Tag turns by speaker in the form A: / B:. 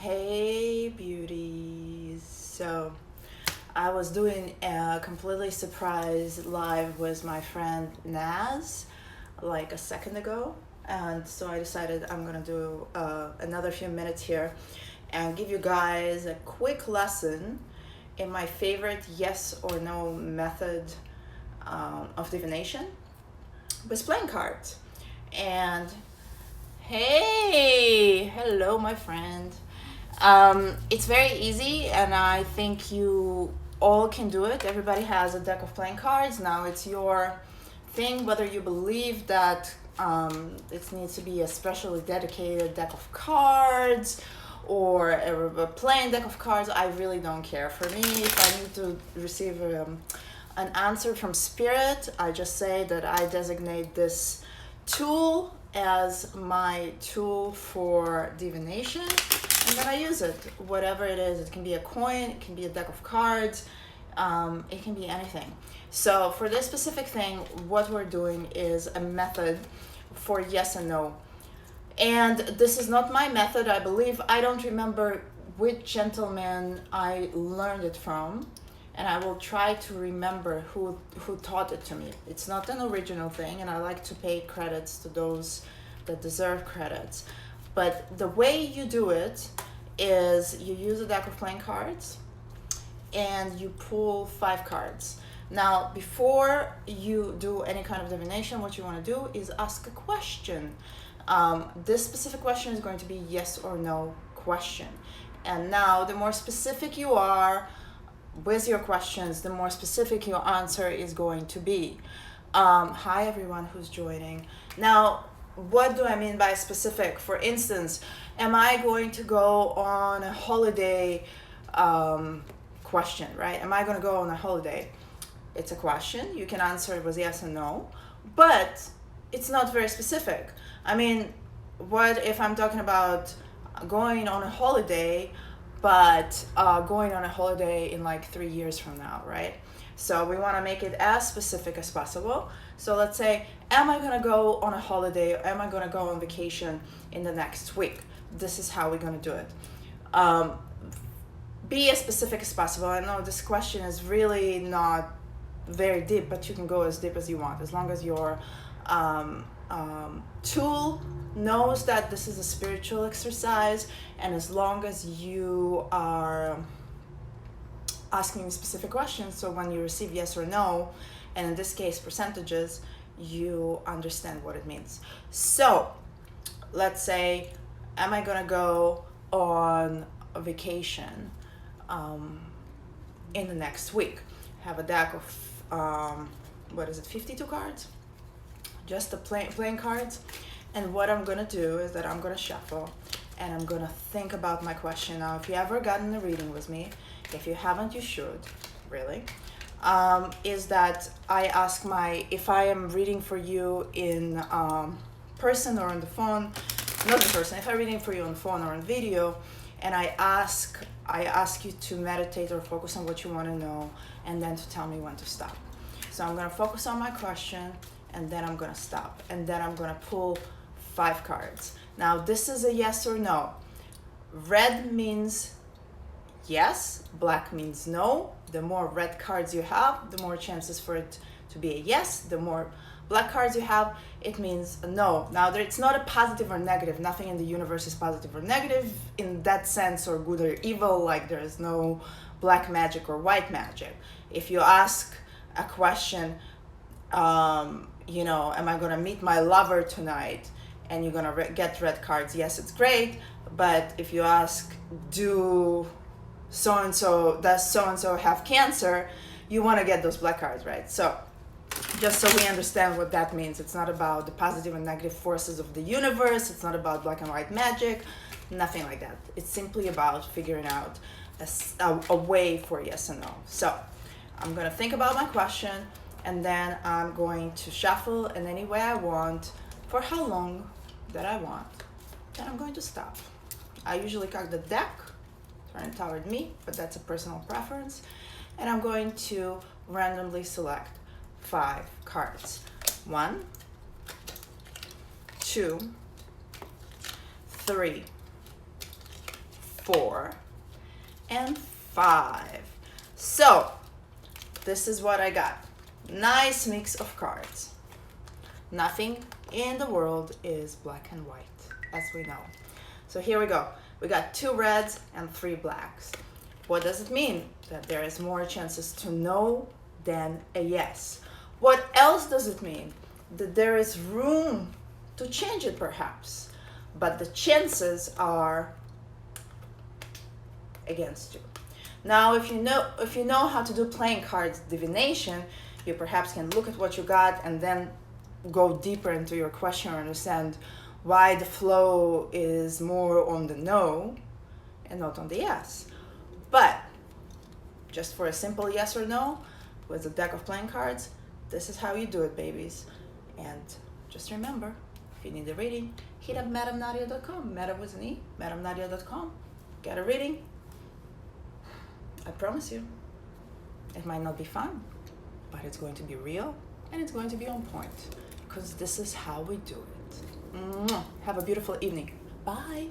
A: Hey beauties. So I was doing a completely surprise live with my friend Naz like a second ago, and so I decided I'm gonna do another few minutes here and give you guys a quick lesson in my favorite yes or no method of divination with playing cards. And hey, hello my friend. It's very easy, and I think you all can do it. Everybody has a deck of playing cards. Now it's your thing whether you believe that it needs to be a specially dedicated deck of cards or a plain deck of cards. I really don't care. For me, if I need to receive an answer from spirit, I just say that I designate this tool as my tool for divination, and then I use it, whatever it is. It can be a coin, it can be a deck of cards, it can be anything. So for this specific thing, what we're doing is a method for yes and no. And this is not my method, I believe. I don't remember which gentleman I learned it from, and I will try to remember who taught it to me. It's not an original thing, and I like to pay credits to those that deserve credits. But the way you do it is you use a deck of playing cards and you pull 5 cards. Now, before you do any kind of divination, what you want to do is ask a question. This specific question is going to be yes or no question. And now, the more specific you are with your questions, the more specific your answer is going to be. Hi, everyone who's joining. Now, what do I mean by specific? For instance, am I going to go on a holiday question, right? Am I going to go on a holiday? It's a question. You can answer it with yes and no, but it's not very specific. I mean, what if I'm talking about going on a holiday, but going on a holiday in like 3 years from now, right? So we want to make it as specific as possible. So let's say, am I going to go on a holiday, or am I going to go on vacation in the next week? This is how we're going to do it. Be as specific as possible. I know this question is really not very deep, but you can go as deep as you want, as long as your tool knows that this is a spiritual exercise, and as long as you are asking specific questions, so when you receive yes or no, and in this case percentages, you understand what it means. So let's say, am I gonna go on a vacation in the next week? Have a deck of 52 cards, just the playing cards. And what I'm gonna do is that I'm gonna shuffle and I'm gonna think about my question. Now, if you ever gotten a reading with me, if you haven't, you should, really, is that I ask if I am reading for you in person or on the phone, not in person, if I'm reading for you on the phone or on video, and I ask you to meditate or focus on what you want to know, and then to tell me when to stop. So I'm gonna focus on my question, and then I'm gonna stop, and then I'm gonna pull 5 cards. Now, this is a yes or no. Red means yes, black means no. The more red cards you have, the more chances for it to be a yes. The more black cards you have, it means a no. Now, it's not a positive or negative. Nothing in the universe is positive or negative in that sense, or good or evil. Like, there is no black magic or white magic. If you ask a question, am I going to meet my lover tonight? And you're going to get red cards. Yes, it's great. But if you ask, does so-and-so have cancer? You want to get those black cards, right? So just so we understand what that means, it's not about the positive and negative forces of the universe. It's not about black and white magic, nothing like that. It's simply about figuring out a way for yes and no. So I'm going to think about my question, and then I'm going to shuffle in any way I want, for how long that I want. Then I'm going to stop. I usually cock the deck, turn it toward me, but that's a personal preference. And I'm going to randomly select 5 cards. 1, 2, 3, 4, and 5. So this is what I got. Nice mix of cards. Nothing in the world is black and white, as we know. So here we go. We got 2 reds and 3 blacks. What does it mean? That there is more chances to no than a yes. What else does it mean? That there is room to change it perhaps, but the chances are against you. Now, if you know how to do playing cards divination, you perhaps can look at what you got and then go deeper into your question or understand why the flow is more on the no and not on the yes. But just for a simple yes or no with a deck of playing cards, this is how you do it, babies. And just remember, if you need a reading, hit up madamnadia.com. Meta with an E, madamnadia.com. Get a reading. I promise you, it might not be fun, but it's going to be real and it's going to be on point, because this is how we do it. Have a beautiful evening. Bye.